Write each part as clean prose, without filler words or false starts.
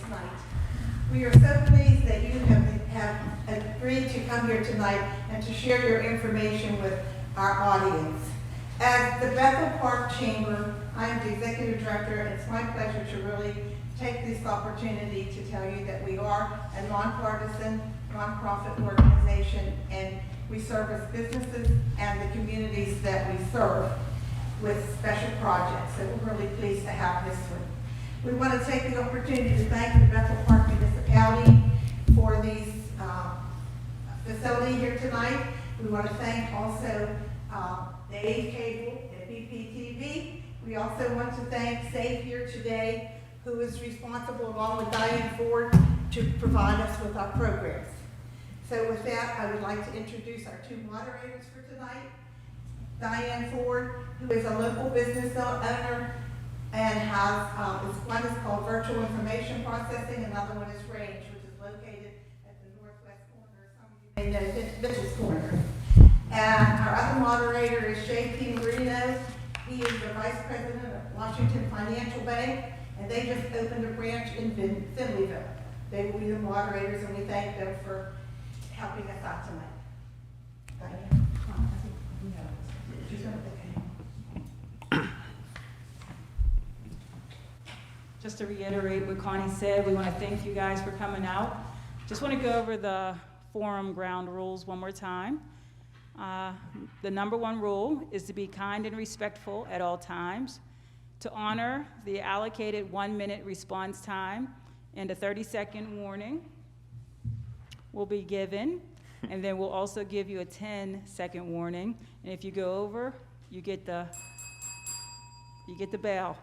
night. We are so pleased that you have agreed to come here tonight and to share your information with our audience. As the Bethel Park Chamber, I am the Executive Director, and it's my pleasure to really take this opportunity to tell you that we are a nonpartisan, nonprofit organization, and we service businesses and the communities that we serve with special projects. So we're really pleased to have this one. We want to take the opportunity to thank the Bethel Park Municipality for these facility here tonight. We want to thank also the A Cable and BPTV. We also want to thank Save Here Today, who is responsible, along with Diane Ford, to provide us with our programs. So with that, I would like to introduce our two moderators for tonight. Diane Ford, who is a local business owner and has, one is called Virtual Information Processing, another one is Range, which is located at the northwest corner. Some of you may know Mitchell's Corner. And our other moderator is J.P. Marino. He is the Vice President of Washington Financial Bank, and they just opened a branch in Finleyville. They will be the moderators, and we thank them for helping us out tonight. Diane, she's going to Just to reiterate what Connie said, we want to thank you guys for coming out. Just want to go over the forum ground rules one more time. The number one rule is to be kind and respectful at all times, to honor the allocated 1-minute response time, and a 30-second warning will be given, and then we'll also give you a 10-second warning, and if you go over, you get the bell.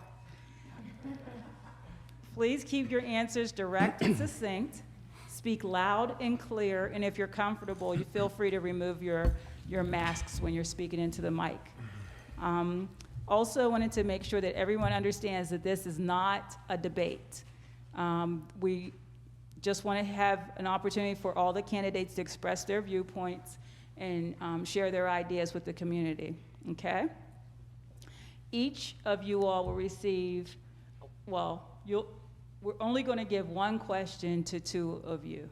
Please keep your answers direct and succinct. Speak loud and clear, and if you're comfortable, you feel free to remove your masks when you're speaking into the mic. Also wanted to make sure that everyone understands that this is not a debate. We just want to have an opportunity for all the candidates to express their viewpoints and share their ideas with the community, okay? Each of you all will receive, we're only going to give one question to two of you.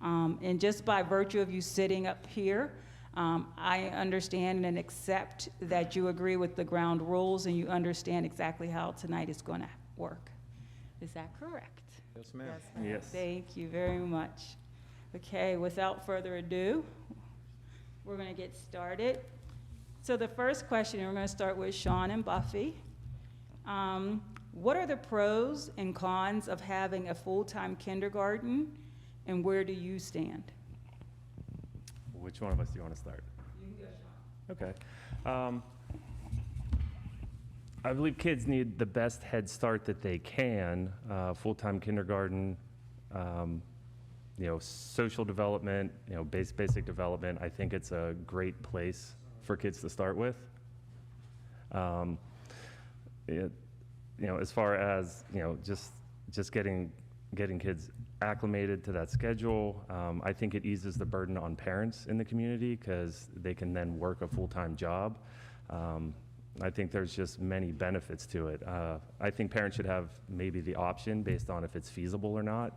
And just by virtue of you sitting up here, I understand and accept that you agree with the ground rules and you understand exactly how tonight is going to work. Is that correct? Yes, ma'am. Yes. Thank you very much. Okay, without further ado, we're going to get started. So the first question, and we're going to start with Sean and Buffy. What are the pros and cons of having a full-time kindergarten, and where do you stand? Which one of us do you want to start? You can go, Sean. Okay. I believe kids need the best head start that they can. Full-time kindergarten, social development, basic development. I think it's a great place for kids to start with. As far as just getting kids acclimated to that schedule, I think it eases the burden on parents in the community because they can then work a full-time job. I think there's just many benefits to it. I think parents should have maybe the option based on if it's feasible or not,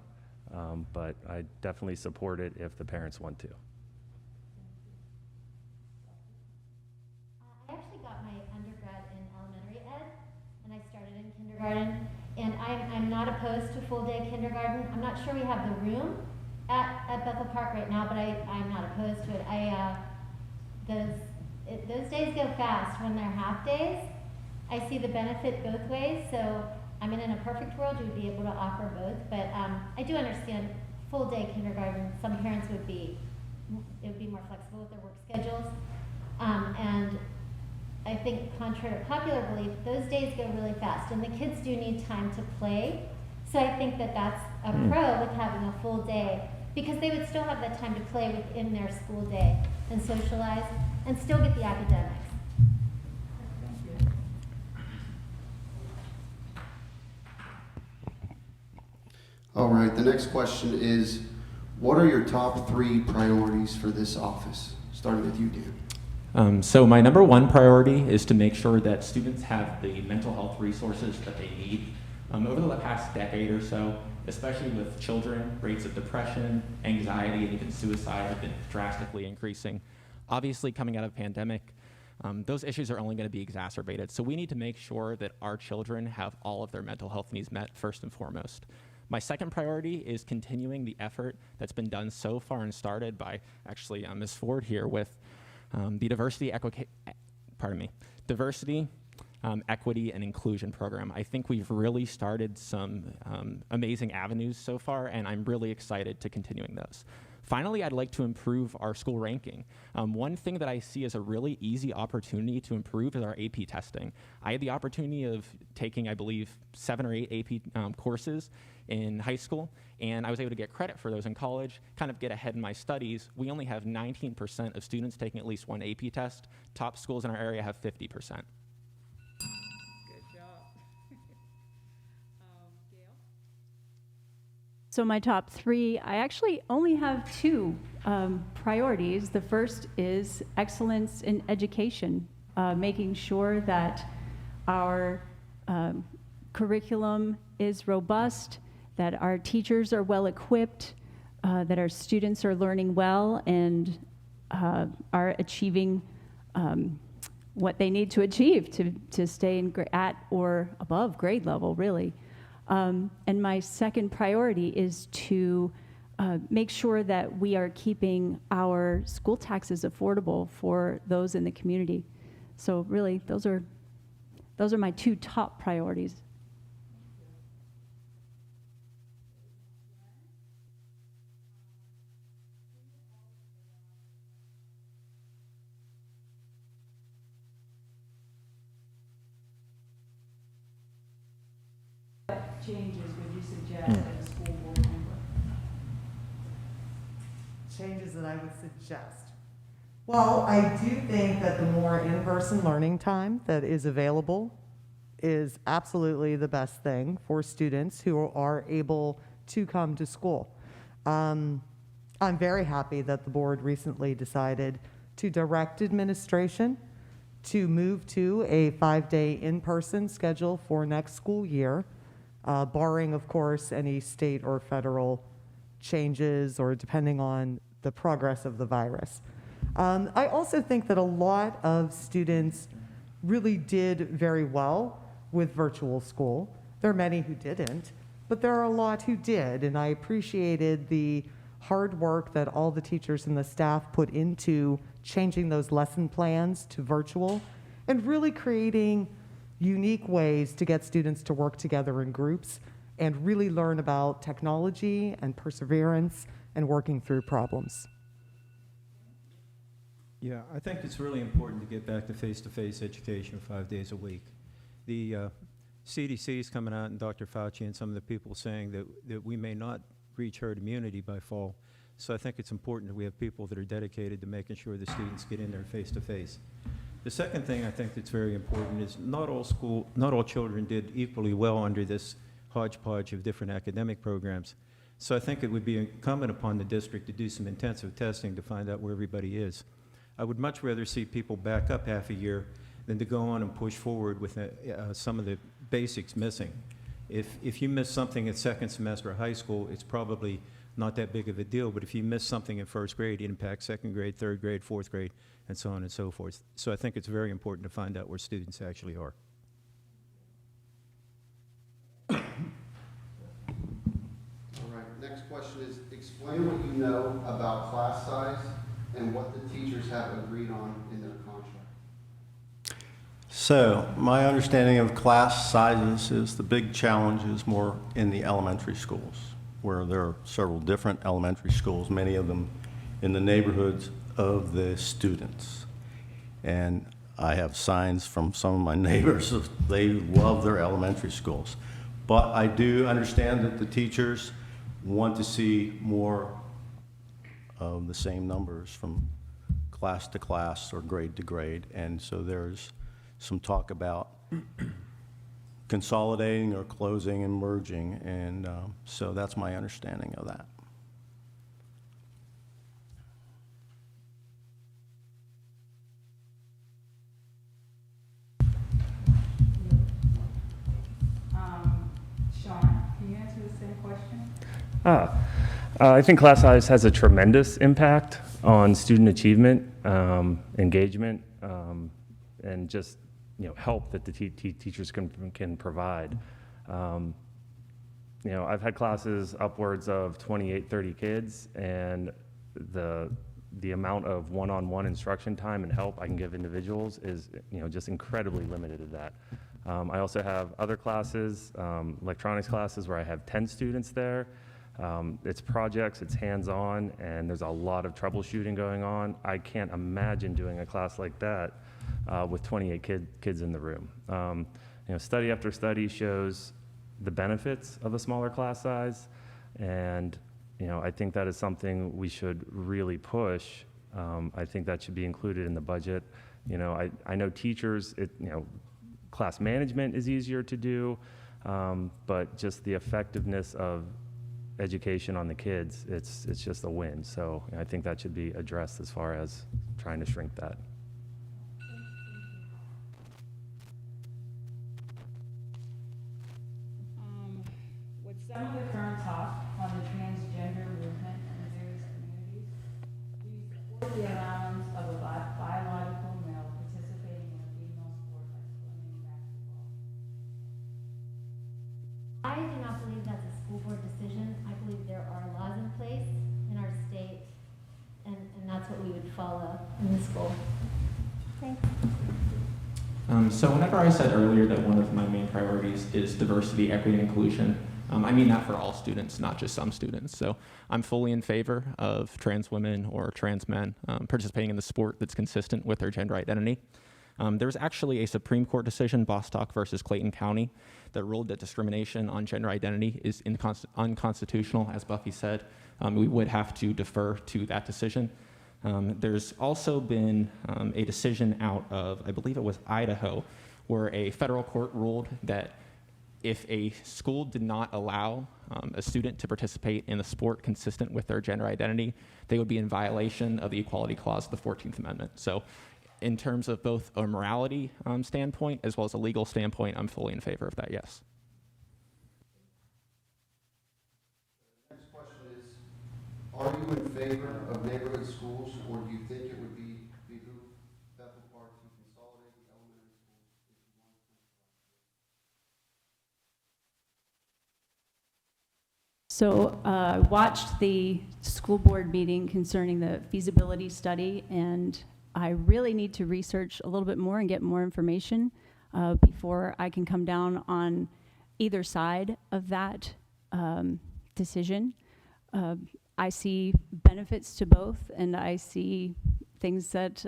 but I definitely support it if the parents want to. I actually got my undergrad in elementary ed, and I started in kindergarten, and I'm not opposed to full-day kindergarten. I'm not sure we have the room at Bethel Park right now, but I'm not opposed to it. Those days go fast when they're half days. I see the benefit both ways, so in a perfect world, you would be able to offer both, but I do understand full-day kindergarten. Some parents it would be more flexible with their work schedules, and I think contrary to popular belief, those days go really fast, and the kids do need time to play. So I think that that's a pro with having a full day, because they would still have that time to play within their school day and socialize and still get the academics. All right, the next question is, what are your top 3 priorities for this office? Starting with you, Dan. So my number one priority is to make sure that students have the mental health resources that they need Over the past decade or so, especially with children, rates of depression, anxiety, and even suicide have been drastically increasing. Obviously, coming out of a pandemic, those issues are only going to be exacerbated. So we need to make sure that our children have all of their mental health needs met first and foremost. My second priority is continuing the effort that's been done so far and started by actually Ms. Ford here with the diversity, equity, and inclusion program. I think we've really started some amazing avenues so far, and I'm really excited to continuing those. Finally, I'd like to improve our school ranking. One thing that I see as a really easy opportunity to improve is our AP testing. I had the opportunity of taking, I believe, 7 or 8 AP courses in high school, and I was able to get credit for those in college, kind of get ahead in my studies. We only have 19% of students taking at least one AP test. Top schools in our area have 50%. Good job. Gail? So my top 3, I actually only have 2 priorities. The first is excellence in education, making sure that our curriculum is robust, that our teachers are well equipped, that our students are learning well and are achieving what they need to achieve to stay at or above grade level, really. And my second priority is to make sure that we are keeping our school taxes affordable for those in the community. So really, those are my 2 top priorities. What changes would you suggest in a school board member? Changes that I would suggest. Well, I do think that the more in-person learning time that is available is absolutely the best thing for students who are able to come to school. I'm very happy that the board recently decided to direct administration to move to a 5-day in-person schedule for next school year, barring, of course, any state or federal changes or depending on the progress of the virus. I also think that a lot of students really did very well with virtual school. There are many who didn't, but there are a lot who did, and I appreciated the hard work that all the teachers and the staff put into changing those lesson plans to virtual and really creating unique ways to get students to work together in groups and really learn about technology and perseverance and working through problems. Yeah, I think it's really important to get back to face-to-face education 5 days a week. The CDC is coming out, and Dr. Fauci and some of the people saying that we may not reach herd immunity by fall. So I think it's important that we have people that are dedicated to making sure the students get in there face-to-face. The second thing I think that's very important is not all children did equally well under this hodgepodge of different academic programs. So I think it would be incumbent upon the district to do some intensive testing to find out where everybody is. I would much rather see people back up half a year than to go on and push forward with some of the basics missing. If you miss something in second semester of high school, it's probably not that big of a deal, but if you miss something in first grade, it impacts second grade, third grade, fourth grade, and so on and so forth. So I think it's very important to find out where students actually are. All right, next question is, explain what you know about class size and what the teachers have agreed on in their contract. So, my understanding of class sizes is the big challenge is more in the elementary schools, where there are several different elementary schools, many of them in the neighborhoods of the students. And I have signs from some of my neighbors that they love their elementary schools. But I do understand that the teachers want to see more of the same numbers from class to class or grade to grade. And so there's some talk about consolidating or closing and merging. And so that's my understanding of that. question? I think class size has a tremendous impact on student achievement, engagement, and just help that the teachers can provide. I've had classes upwards of 28, 30 kids, and the amount of one-on-one instruction time and help I can give individuals is just incredibly limited at that. I also have other classes, electronics classes, where I have 10 students there. It's projects, it's hands-on, and there's a lot of troubleshooting going on. I can't imagine doing a class like that with 28 kids in the room. Study after study shows the benefits of a smaller class size, and I think that is something we should really push. I think that should be included in the budget. I know teachers, class management is easier to do, but just the effectiveness of education on the kids, it's just a win. So I think that should be addressed as far as trying to shrink that. With some of the current talk on the transgender movement in the various communities, do you support the allowance of a biological male participating in a female sport like swimming and basketball? I do not believe that's a school board decision. I believe there are laws in place in our state, and that's what we would follow in the school. Thanks. So whenever I said earlier that one of my main priorities is diversity, equity, and inclusion, I mean that for all students, not just some students. So I'm fully in favor of trans women or trans men participating in the sport that's consistent with their gender identity. There's actually a Supreme Court decision, Bostock versus Clayton County, that ruled that discrimination on gender identity is unconstitutional. As Buffy said, we would have to defer to that decision. There's also been a decision out of, I believe it was Idaho, where a federal court ruled that if a school did not allow a student to participate in a sport consistent with their gender identity, they would be in violation of the Equality Clause of the 14th Amendment. So in terms of both a morality standpoint as well as a legal standpoint, I'm fully in favor of that, yes. Next question is, are you in favor of neighborhood schools, or do you think it would behoove Bethel Park to consolidate the elementary schools into one centralized? So I watched the school board meeting concerning the feasibility study, and I really need to research a little bit more and get more information before I can come down on either side of that decision. I see benefits to both, and I see things that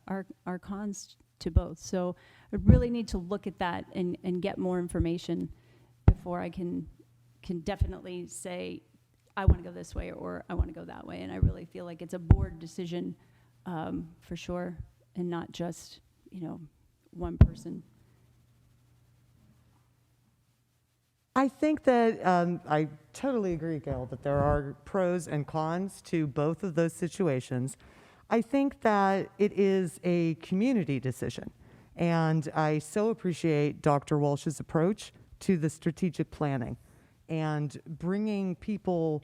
are cons to both. So I really need to look at that and get more information before I can definitely say, I want to go this way or I want to go that way. And I really feel like it's a board decision for sure, and not just, one person. I think that I totally agree, Gail, that there are pros and cons to both of those situations. I think that it is a community decision, and I so appreciate Dr. Walsh's approach to the strategic planning and bringing people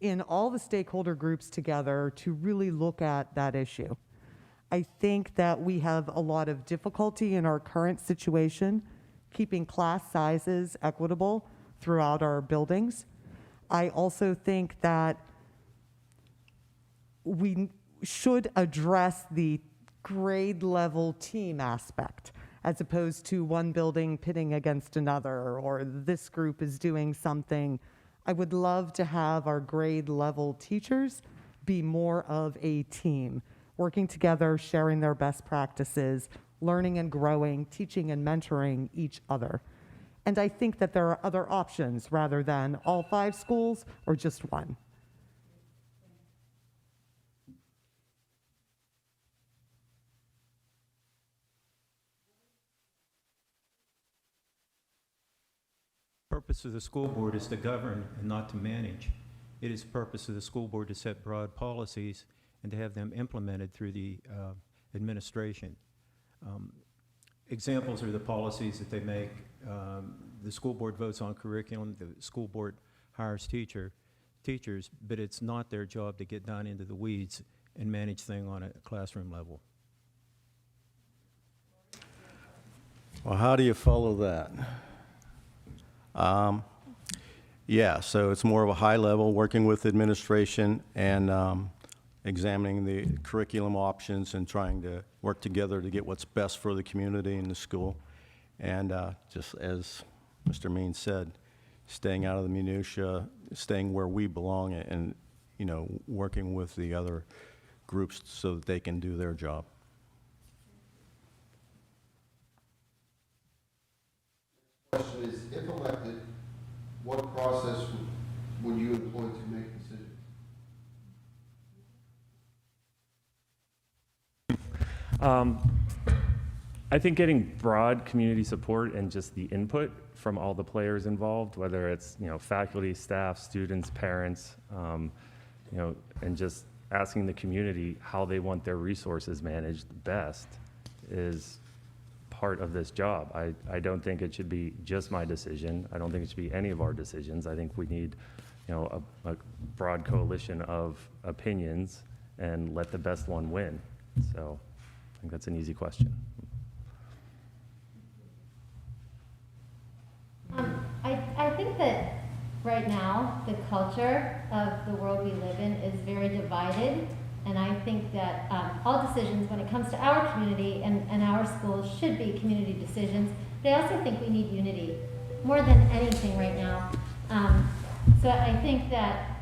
in all the stakeholder groups together to really look at that issue. I think that we have a lot of difficulty in our current situation keeping class sizes equitable throughout our buildings. I also think that we should address the grade level team aspect, as opposed to one building pitting against another, or this group is doing something. I would love to have our grade level teachers be more of a team, working together, sharing their best practices, learning and growing, teaching and mentoring each other. And I think that there are other options rather than all 5 schools or just one. Purpose of the school board is to govern and not to manage. It is the purpose of the school board to set broad policies and to have them implemented through the administration. Examples are the policies that they make. The school board votes on curriculum. The school board hires teachers, but it's not their job to get down into the weeds and manage things on a classroom level. Well, how do you follow that? Yeah, so it's more of a high level, working with administration and examining the curriculum options and trying to work together to get what's best for the community and the school. And just as Mr. Means said, staying out of the minutia, staying where we belong, and working with the other groups so that they can do their job. Question is, if elected, what process would you employ to make decisions? I think getting broad community support and just the input from all the players involved, whether it's faculty, staff, students, parents, and just asking the community how they want their resources managed best is part of this job. I don't think it should be just my decision. I don't think it should be any of our decisions. I think we need a broad coalition of opinions and let the best one win. So I think that's an easy question. I think that right now, the culture of the world we live in is very divided, and I think that all decisions when it comes to our community and our schools should be community decisions, but I also think we need unity more than anything right now. So I think that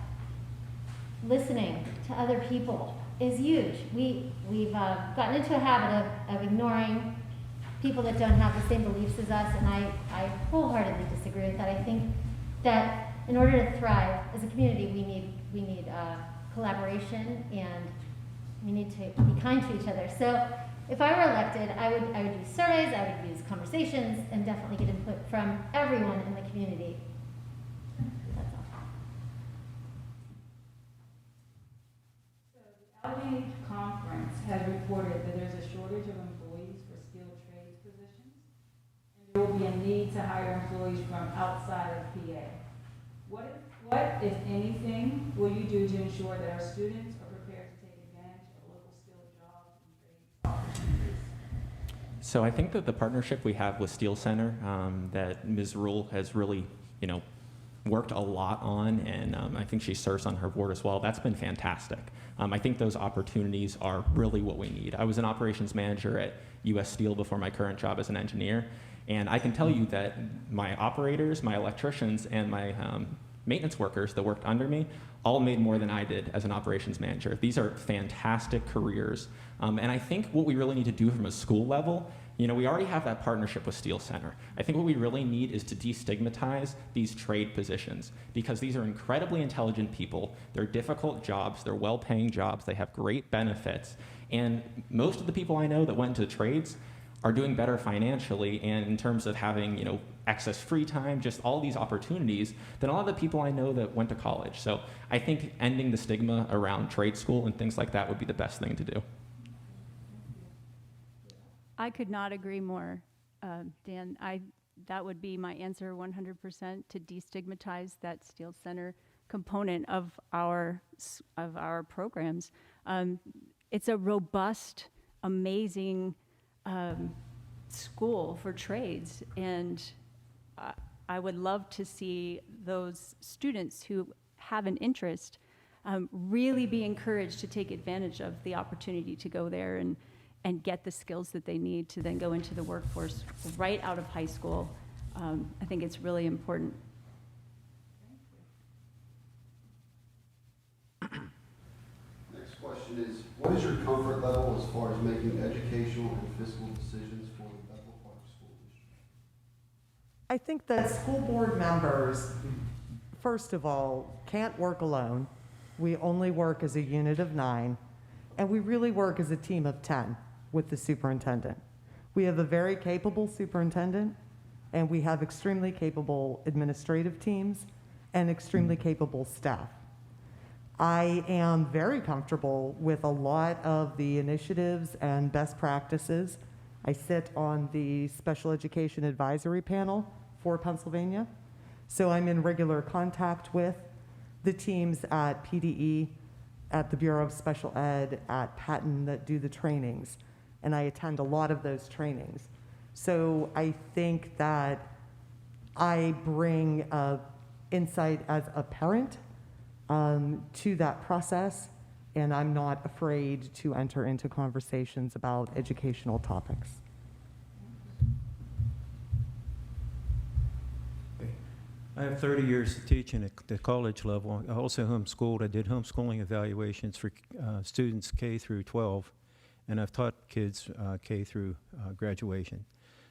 listening to other people is huge. We've gotten into a habit of ignoring people that don't have the same beliefs as us, and I wholeheartedly disagree with that. I think that in order to thrive as a community, we need collaboration, and we need to be kind to each other. So if I were elected, I would use surveys, I would use conversations, and definitely get input from everyone in the community. That's all. Allegheny Conference has reported that there's a shortage of employees for skilled trades positions, and there will be a need to hire employees from outside of PA. What, if anything, will you do to ensure that our students are prepared to take advantage of local skilled jobs and trade opportunities? So I think that the partnership we have with Steel Center, that Ms. Rule has really, worked a lot on, and I think she serves on her board as well. That's been fantastic. I think those opportunities are really what we need. I was an operations manager at U.S. Steel before my current job as an engineer, and I can tell you that my operators, my electricians, and my maintenance workers that worked under me all made more than I did as an operations manager. These are fantastic careers. And I think what we really need to do from a school level, we already have that partnership with Steel Center. I think what we really need is to destigmatize these trade positions, because these are incredibly intelligent people. They're difficult jobs, they're well-paying jobs, they have great benefits. And most of the people I know that went into trades are doing better financially and in terms of having, excess free time, just all these opportunities than a lot of the people I know that went to college. So I think ending the stigma around trade school and things like that would be the best thing to do. I could not agree more, Dan. That would be my answer 100%, to destigmatize that Steel Center component of our programs. It's a robust, amazing school for trades, and I would love to see those students who have an interest really be encouraged to take advantage of the opportunity to go there and get the skills that they need to then go into the workforce right out of high school. I think it's really important. Next question is, what is your comfort level as far as making educational and fiscal decisions for the Bethel Park School District? I think that school board members, first of all, can't work alone. We only work as a unit of 9, and we really work as a team of 10 with the superintendent. We have a very capable superintendent, and we have extremely capable administrative teams and extremely capable staff. I am very comfortable with a lot of the initiatives and best practices. I sit on the Special Education Advisory Panel for Pennsylvania. So I'm in regular contact with the teams at PDE, at the Bureau of Special Ed, at Patton that do the trainings, and I attend a lot of those trainings. So I think that I bring insight as a parent to that process, and I'm not afraid to enter into conversations about educational topics. I have 30 years of teaching at the college level. I also homeschooled. I did homeschooling evaluations for students K through 12, and I've taught kids K through graduation.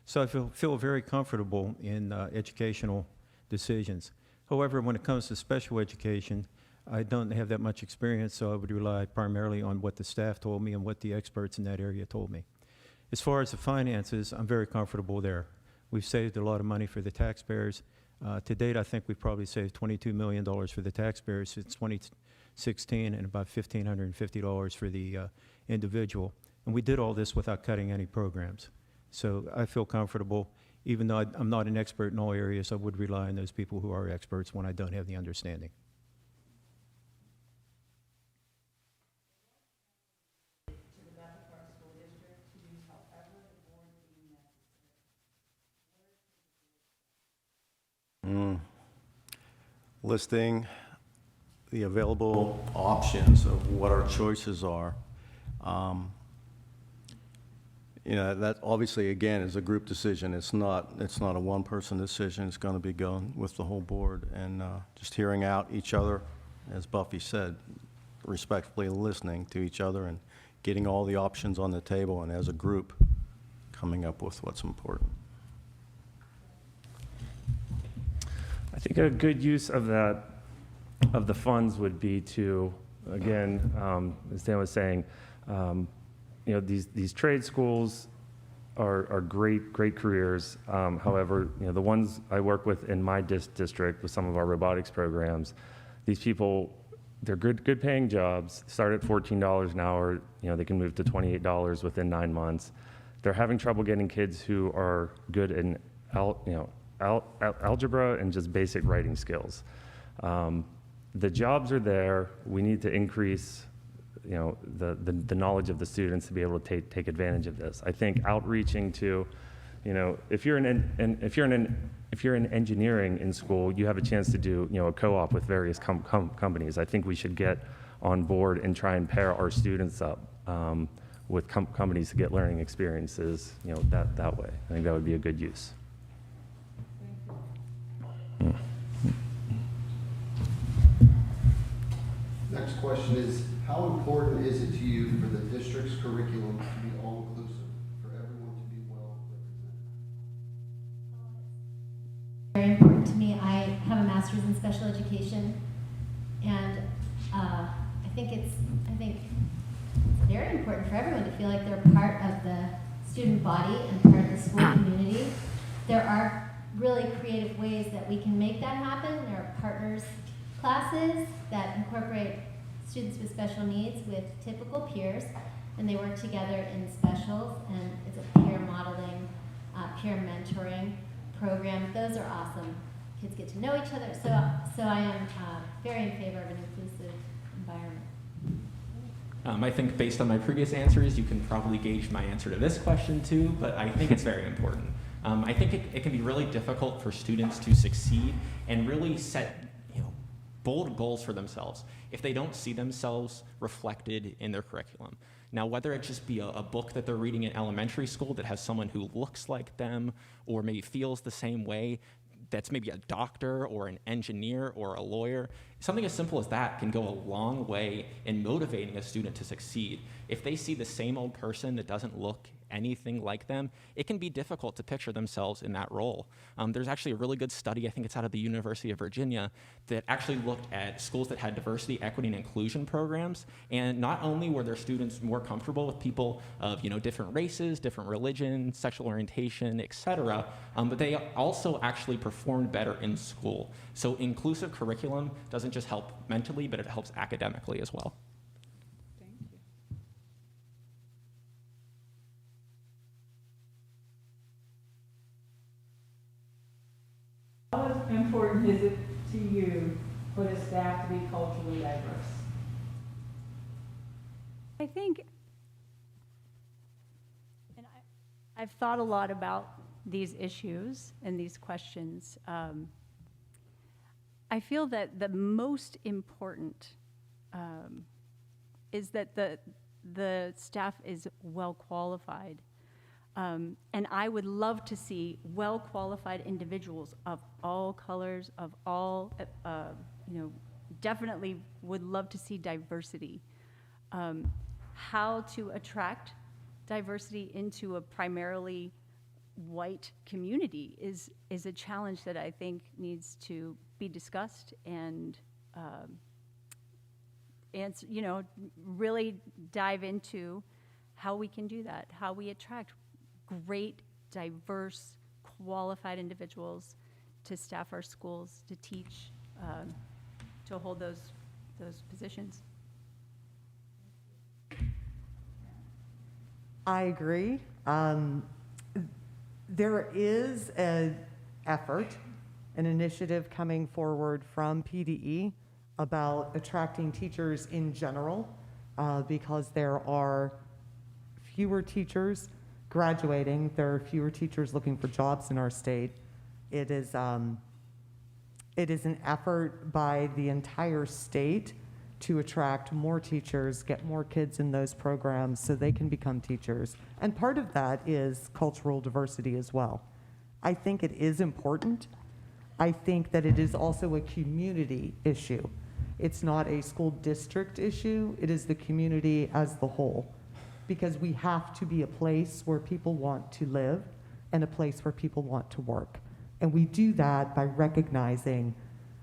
So I feel very comfortable in educational decisions. However, when it comes to special education, I don't have that much experience, so I would rely primarily on what the staff told me and what the experts in that area told me. As far as the finances, I'm very comfortable there. We've saved a lot of money for the taxpayers. To date, I think we've probably saved $22 million for the taxpayers since 2016 and about $1,550 for the individual. And we did all this without cutting any programs. So I feel comfortable. Even though I'm not an expert in all areas, I would rely on those people who are experts when I don't have the understanding. Listing the available options of what our choices are. You know, that obviously, again, is a group decision. It's not a one-person decision. It's going to be going with the whole board, and just hearing out each other, as Buffy said, respectfully listening to each other and getting all the options on the table, and as a group, coming up with what's important. I think a good use of that, of the funds would be to, again, as Dan was saying, you know, these trade schools are great careers. However, you know, the ones I work with in my district with some of our robotics programs, these people, they're good paying jobs, start at $14 an hour, you know, they can move to $28 within 9 months. They're having trouble getting kids who are good in, algebra and just basic writing skills. The jobs are there. We need to increase, you know, the knowledge of the students to be able to take advantage of this. I think outreaching to, you know, if you're in engineering in school, you have a chance to do, you know, a co-op with various companies. I think we should get on board and try and pair our students up with companies to get learning experiences, you know, that way. I think that would be a good use. Next question is, how important is it to you for the district's curriculum to be all-inclusive, for everyone to be well represented? Very important to me. I have a master's in special education, and I think it's very important for everyone to feel like they're part of the student body and part of the school community. There are really creative ways that we can make that happen. There are partners classes that incorporate students with special needs with typical peers, and they work together in specials, and it's a peer modeling, peer mentoring program. Those are awesome. Kids get to know each other. So I am very in favor of an inclusive environment. I think based on my previous answers, you can probably gauge my answer to this question too, but I think it's very important. I think it can be really difficult for students to succeed and really set, you know, bold goals for themselves if they don't see themselves reflected in their curriculum. Now, whether it just be a book that they're reading in elementary school that has someone who looks like them or maybe feels the same way, that's maybe a doctor or an engineer or a lawyer, something as simple as that can go a long way in motivating a student to succeed. If they see the same old person that doesn't look anything like them, it can be difficult to picture themselves in that role. There's actually a really good study, I think it's out of the University of Virginia, that actually looked at schools that had diversity, equity, and inclusion programs, and not only were their students more comfortable with people of, you know, different races, different religions, sexual orientation, etc., but they also actually performed better in school. So inclusive curriculum doesn't just help mentally, but it helps academically as well. Thank you. How important is have to be culturally diverse? I think, and I've thought a lot about these issues and these questions. I feel that the most important is that the staff is well qualified. And I would love to see well-qualified individuals of all colors, of all, definitely would love to see diversity. How to attract diversity into a primarily white community is a challenge that I think needs to be discussed and really dive into how we can do that, how we attract great, diverse, qualified individuals to staff our schools, to teach, to hold those positions. I agree. There is an effort, an initiative coming forward from PDE about attracting teachers in general, because there are fewer teachers graduating, there are fewer teachers looking for jobs in our state. It is an effort by the entire state to attract more teachers, get more kids in those programs so they can become teachers. And part of that is cultural diversity as well. I think it is important. I think that it is also a community issue. It's not a school district issue, it is the community as the whole. Because we have to be a place where people want to live and a place where people want to work. And we do that by recognizing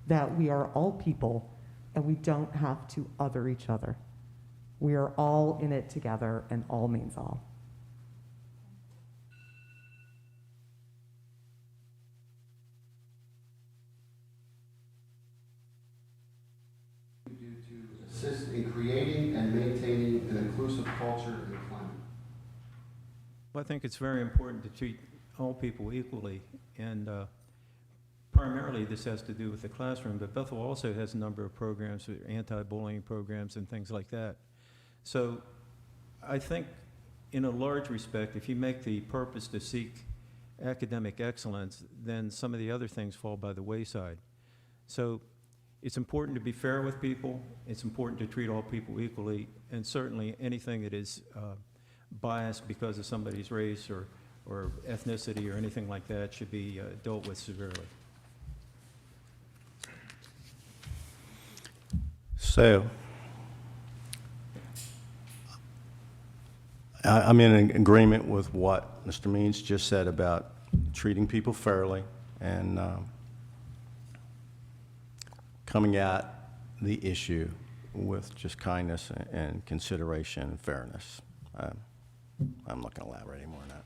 that we are all people and we don't have to other each other. We are all in it together, and all means all. Do to assist in creating and maintaining an inclusive culture and climate? Well, I think it's very important to treat all people equally, and primarily this has to do with the classroom, but Bethel also has a number of programs, anti-bullying programs and things like that. So I think in a large respect, if you make the purpose to seek academic excellence, then some of the other things fall by the wayside. So it's important to be fair with people, it's important to treat all people equally, and certainly anything that is biased because of somebody's race or ethnicity or anything like that should be dealt with severely. So, I'm in agreement with what Mr. Means just said about treating people fairly and coming at the issue with just kindness and consideration and fairness. I'm not going to elaborate any more on that.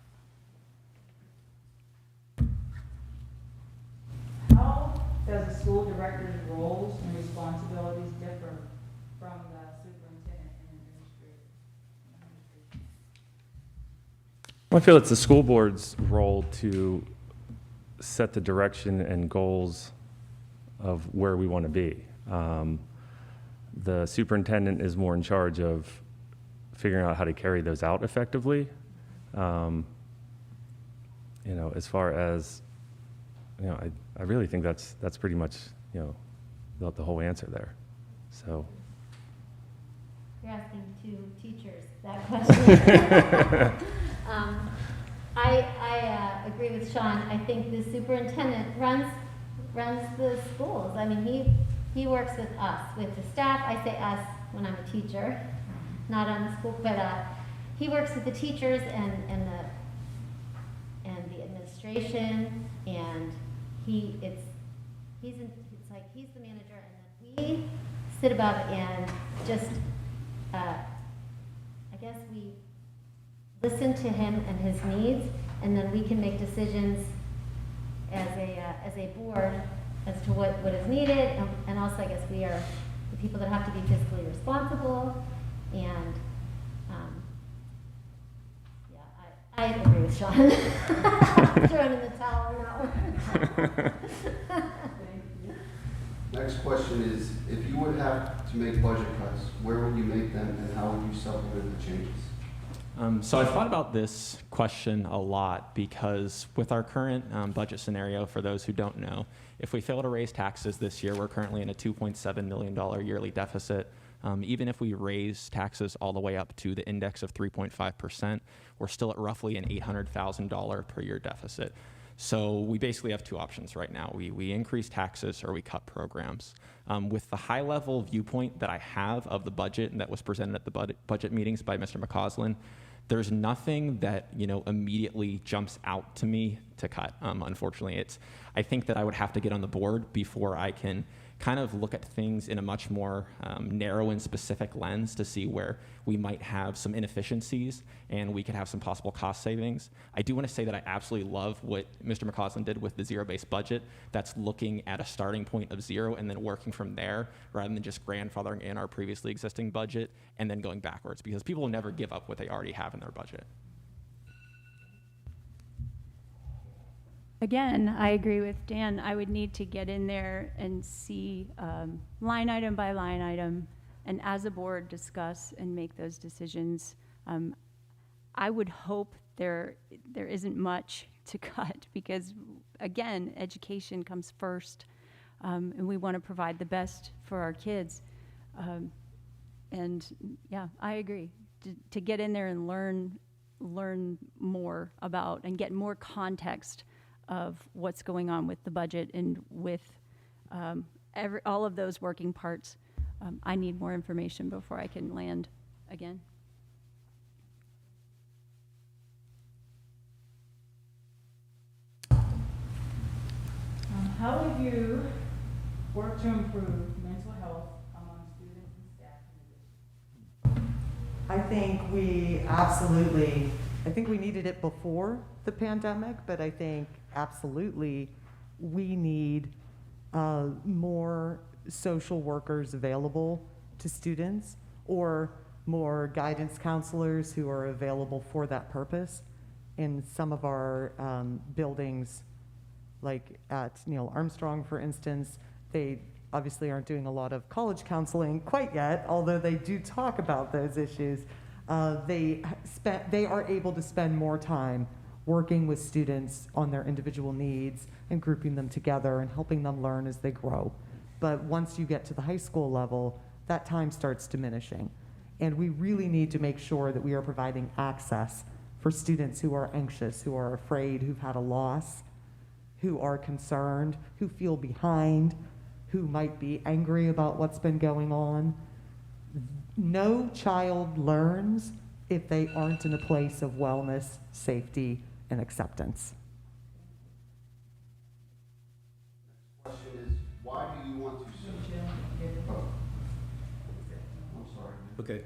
How does the school director's roles and responsibilities differ from the superintendent and administrator? Well, I feel it's the school board's role to set the direction and goals of where we want to be. The superintendent is more in charge of figuring out how to carry those out effectively. As far as, I really think that's pretty much, the whole answer there. So. You're asking two teachers that question. I agree with Sean. I think the superintendent runs the schools. I mean, he works with us, with the staff. I say us when I'm a teacher, not on the school, but he works with the teachers and the administration, and it's like he's the manager, and then we sit about and just I guess we listen to him and his needs, and then we can make decisions as a board as to what is needed, and also I guess we are the people that have to be fiscally responsible, and I agree with Sean. Throwing in the towel on that one. Next question is, if you would have to make budget cuts, where would you make them and how would you supplement the changes? So I've thought about this question a lot because with our current budget scenario, for those who don't know, if we fail to raise taxes this year, we're currently in a $2.7 million yearly deficit. Even if we raise taxes all the way up to the index of 3.5%, we're still at roughly an $800,000 per year deficit. So we basically have two options right now. We increase taxes or we cut programs. With the high level viewpoint that I have of the budget and that was presented at the budget meetings by Mr. McCausland, there's nothing that immediately jumps out to me to cut. Unfortunately, I think that I would have to get on the board before I can kind of look at things in a much more narrow and specific lens to see where we might have some inefficiencies and we could have some possible cost savings. I do want to say that I absolutely love what Mr. McCausland did with the zero-based budget. That's looking at a starting point of zero and then working from there rather than just grandfathering in our previously existing budget and then going backwards, because people will never give up what they already have in their budget. Again, I agree with Dan. I would need to get in there and see line item by line item, and as a board discuss and make those decisions. I would hope there isn't much to cut because, again, education comes first, and we want to provide the best for our kids. And yeah, I agree. To get in there and learn more about and get more context of what's going on with the budget and with all of those working parts. I need more information before I can land again. How have you worked to improve mental health among students and staff in the district? I think we needed it before the pandemic, but I think absolutely we need more social workers available to students or more guidance counselors who are available for that purpose. In some of our buildings, like at Neil Armstrong, for instance, they obviously aren't doing a lot of college counseling quite yet, although they do talk about those issues. They are able to spend more time working with students on their individual needs and grouping them together and helping them learn as they grow. But once you get to the high school level, that time starts diminishing. And we really need to make sure that we are providing access for students who are anxious, who are afraid, who've had a loss, who are concerned, who feel behind, who might be angry about what's been going on. No child learns if they aren't in a place of wellness, safety, and acceptance. Question is, why do you want to serve? Oh. I'm sorry. Okay.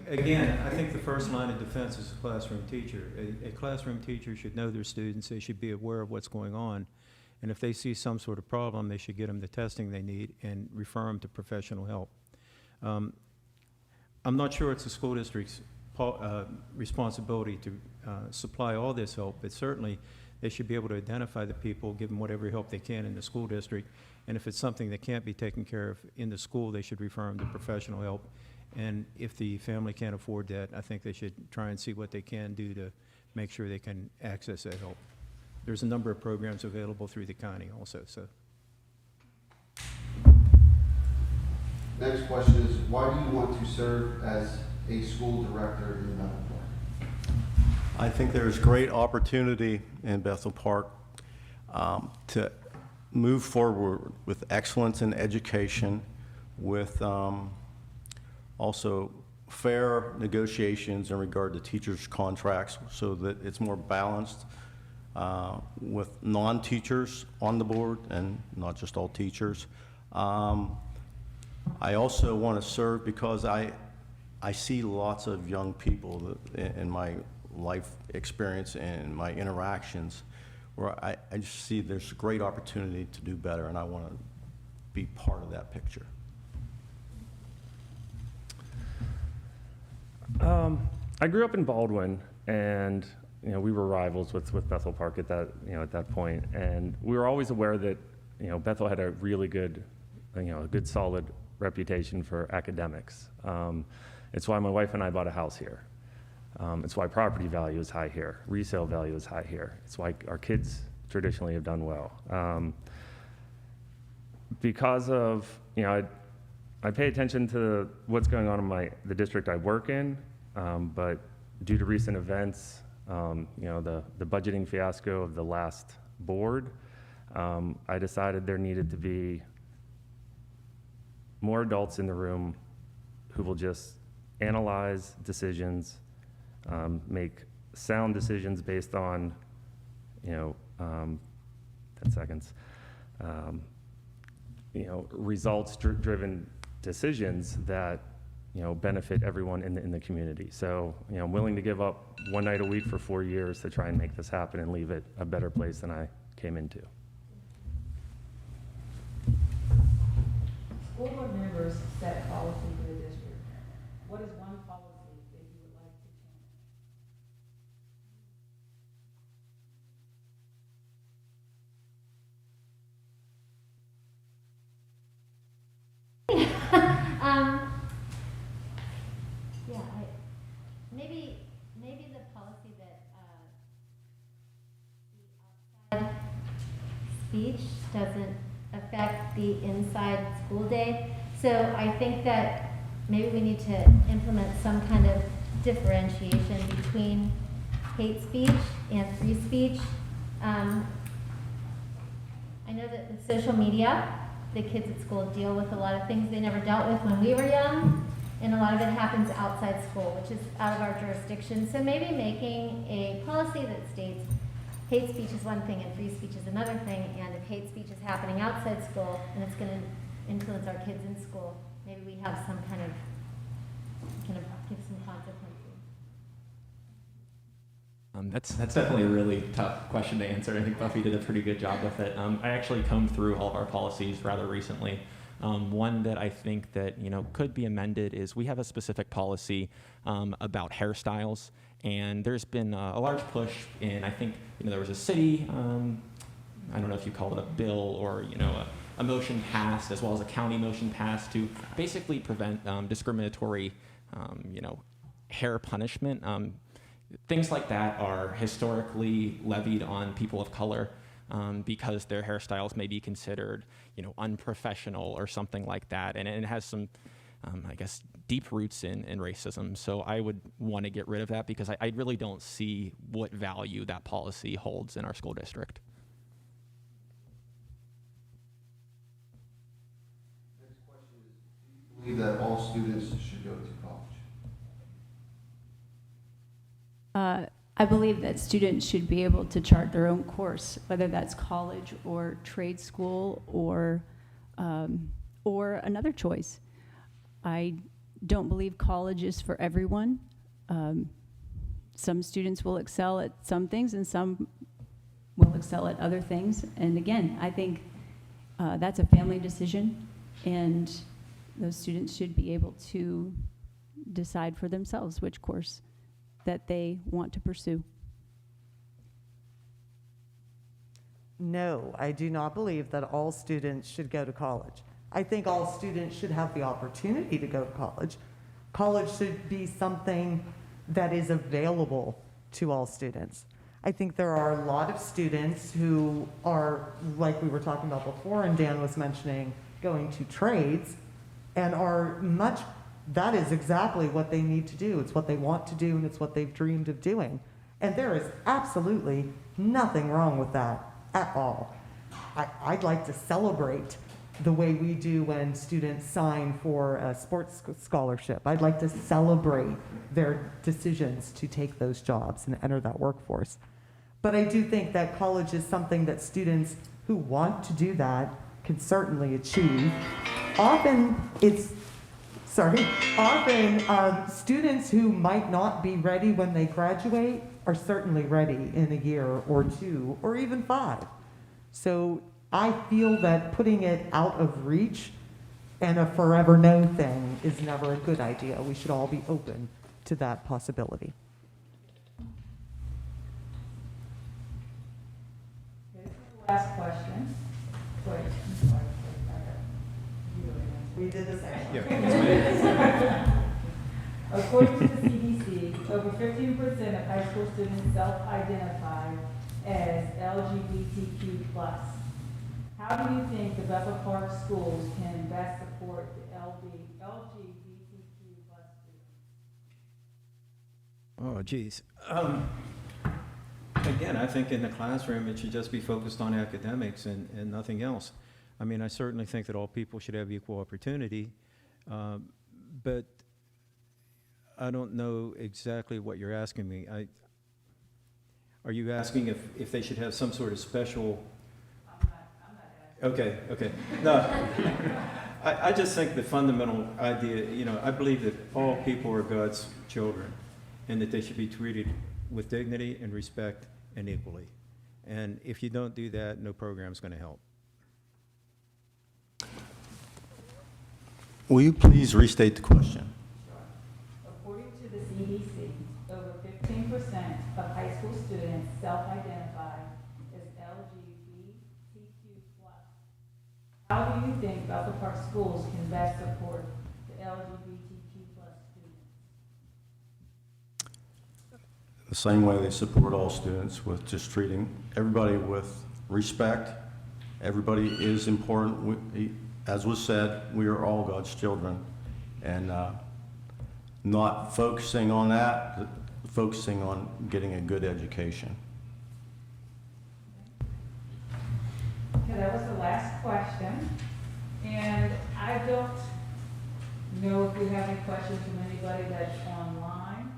Again, I think the first line of defense is a classroom teacher. A classroom teacher should know their students. They should be aware of what's going on. And if they see some sort of problem, they should get them the testing they need and refer them to professional help. I'm not sure it's the school district's responsibility to supply all this help, but certainly they should be able to identify the people, give them whatever help they can in the school district. And if it's something that can't be taken care of in the school, they should refer them to professional help. And if the family can't afford that, I think they should try and see what they can do to make sure they can access that help. There's a number of programs available through the county also. So. Next question is, why do you want to serve as a school director in Bethel Park? I think there's great opportunity in Bethel Park to move forward with excellence in education, with also fair negotiations in regard to teachers' contracts so that it's more balanced with non-teachers on the board and not just all teachers. I also want to serve because I see lots of young people in my life experience and my interactions where I just see there's a great opportunity to do better, and I want to be part of that picture. I grew up in Baldwin, and we were rivals with Bethel Park at that at that point, and we were always aware that Bethel had a really good a good solid reputation for academics. It's why my wife and I bought a house here. It's why property value is high here. Resale value is high here. It's why our kids traditionally have done well. Because of, I pay attention to what's going on in the district I work in, but due to recent events, the budgeting fiasco of the last board, I decided there needed to be more adults in the room who will just analyze decisions, make sound decisions based on, 10 seconds, results-driven decisions that, benefit everyone in the community. So, I'm willing to give up one night a week for 4 years to try and make this happen and leave it a better place than I came into. School board members set policy for the district. What is one policy that you would like to change? Maybe the policy that the outside speech doesn't affect the inside school day. So I think that maybe we need to implement some kind of differentiation between hate speech and free speech. I know that with social media, the kids at school deal with a lot of things they never dealt with when we were young, and a lot of it happens outside school, which is out of our jurisdiction. So maybe making a policy that states hate speech is one thing and free speech is another thing, and if hate speech is happening outside school and it's going to influence our kids in school, maybe we have some kind of give some consequences. That's definitely a really tough question to answer. I think Buffy did a pretty good job with it. I actually combed through all of our policies rather recently. One that I think that could be amended is we have a specific policy about hairstyles, and there's been a large push in, I think there was a city, I don't know if you call it a bill or a motion passed, as well as a county motion passed to basically prevent discriminatory hair punishment. Things like that are historically levied on people of color because their hairstyles may be considered, unprofessional or something like that. And it has some, I guess, deep roots in racism. So I would want to get rid of that because I really don't see what value that policy holds in our school district. Next question is, do you believe that all students should go to college? I believe that students should be able to chart their own course, whether that's college or trade school or another choice. I don't believe college is for everyone. Some students will excel at some things and some will excel at other things. And again, I think that's a family decision, and those students should be able to decide for themselves which course that they want to pursue. No, I do not believe that all students should go to college. I think all students should have the opportunity to go to college. College should be something that is available to all students. I think there are a lot of students who are, like we were talking about before and Dan was mentioning, going to trades and that is exactly what they need to do. It's what they want to do and it's what they've dreamed of doing. And there is absolutely nothing wrong with that at all. I'd like to celebrate the way we do when students sign for a sports scholarship. I'd like to celebrate their decisions to take those jobs and enter that workforce. But I do think that college is something that students who want to do that can certainly achieve. Often students who might not be ready when they graduate are certainly ready in a year or two or even 5. So I feel that putting it out of reach and a forever no thing is never a good idea. We should all be open to that possibility. This is the last question. Wait, I'm sorry. We did the same. According to the CDC, over 15% of high school students self-identify as LGBTQ+. How do you think the Bethel Park schools can best support the LGBTQ+ students? Oh, geez. Again, I think in the classroom, it should just be focused on academics and nothing else. I mean, I certainly think that all people should have equal opportunity, but I don't know exactly what you're asking me. Are you asking if they should have some sort of special? I'm not asking. Okay. No, I just think the fundamental idea, I believe that all people are God's children and that they should be treated with dignity and respect and equally. And if you don't do that, no program's going to help. Will you please restate the question? According to the CDC, over 15% of high school students self-identify as LGBTQ+. How do you think Bethel Park schools can best support the LGBTQ+ students? The same way they support all students, with just treating everybody with respect. Everybody is important. As was said, we are all God's children. And not focusing on that, but focusing on getting a good education. Okay, that was the last question. And I don't know if we have any questions from anybody that's online.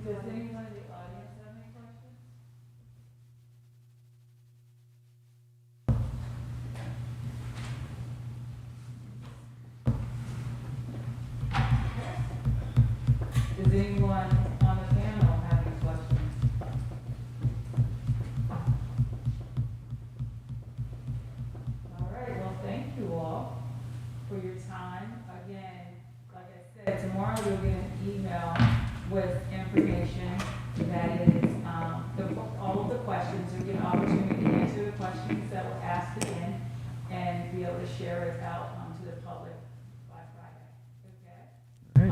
Does anyone in the audience have any questions? Does anyone on the panel have any questions? All right, well, thank you all for your time. Again, like I said, tomorrow you'll get an email with information that is all of the questions. You'll get an opportunity to answer the questions that were asked again and be able to share it out to the public by Friday. Okay?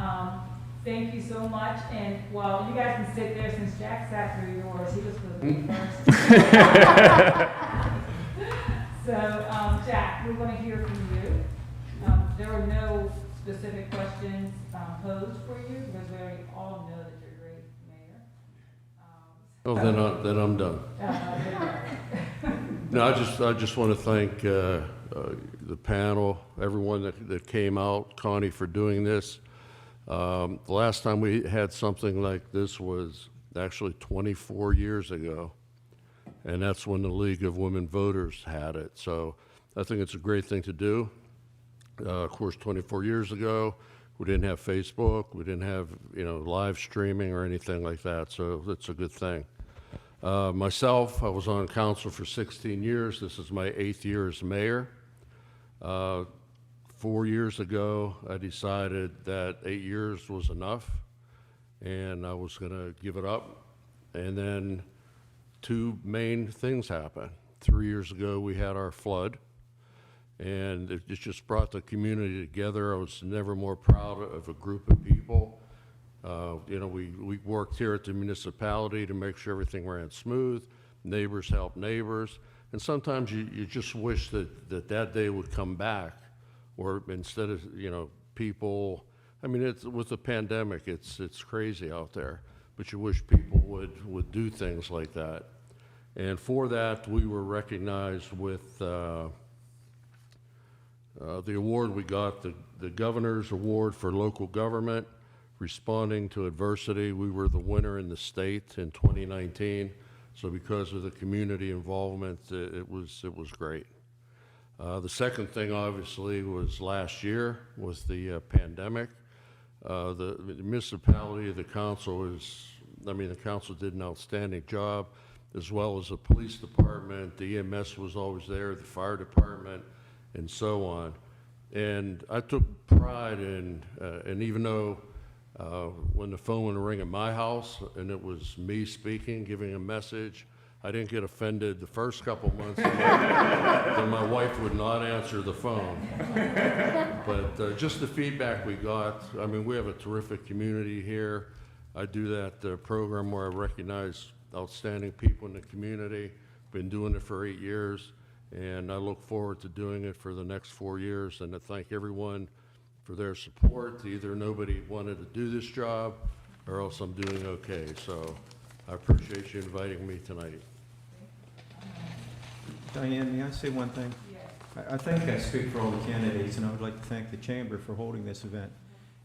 Thank you so much. And while you guys can sit there, since Jack sat through yours, he was supposed to be first. So, Jack, we're going to hear from you. There were no specific questions posed for you because we already all know that you're a great mayor. Then I'm done. No, I just want to thank the panel, everyone that came out, Connie for doing this. The last time we had something like this was actually 24 years ago, and that's when the League of Women Voters had it. So I think it's a great thing to do. Of course, 24 years ago, we didn't have Facebook, we didn't have live streaming or anything like that, so that's a good thing. Myself, I was on council for 16 years. This is my 8th year as mayor. 4 years ago, I decided that 8 years was enough, and I was going to give it up. And then 2 main things happened. 3 years ago, we had our flood, and it just brought the community together. I was never more proud of a group of people. We worked here at the municipality to make sure everything ran smooth. Neighbors helped neighbors. And sometimes you just wish that day would come back, or instead of, people, it's with the pandemic, it's crazy out there, but you wish people would do things like that. And for that, we were recognized with the award we got, the Governor's Award for Local Government, Responding to Adversity. We were the winner in the state in 2019. So because of the community involvement, it was great. The second thing, obviously, was last year with the pandemic. The municipality, the council the council did an outstanding job, as well as the police department. The EMS was always there, the fire department, and so on. And I took pride in, and even though When the phone would ring at my house and it was me speaking, giving a message, I didn't get offended the first couple months. Then my wife would not answer the phone. But just the feedback we got, I mean, we have a terrific community here. I do that program where I recognize outstanding people in the community. Been doing it for 8 years, and I look forward to doing it for the next 4 years. And to thank everyone for their support. Either nobody wanted to do this job, or else I'm doing okay. So I appreciate you inviting me tonight. Diane, may I say one thing? I think I speak for all the candidates, and I would like to thank the Chamber for holding this event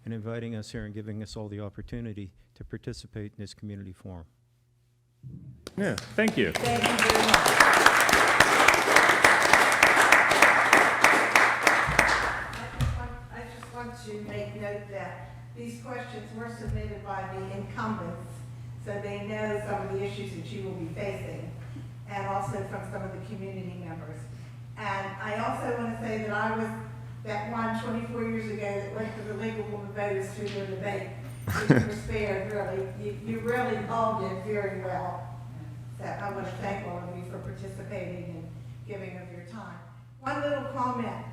and inviting us here and giving us all the opportunity to participate in this community forum. Yeah, thank you. Thank you very much. I just want to make note that these questions were submitted by the incumbents, so they know some of the issues that you will be facing, and also from some of the community members. And I also want to say that I was that one 24 years ago that went to the League of Women Voters through their debate. You were spared, really. You really all did very well. So I want to thank all of you for participating and giving of your time. One little comment.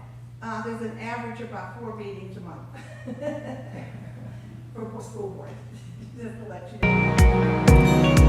There's an average of about 4 meetings a month for school board, just to let you know.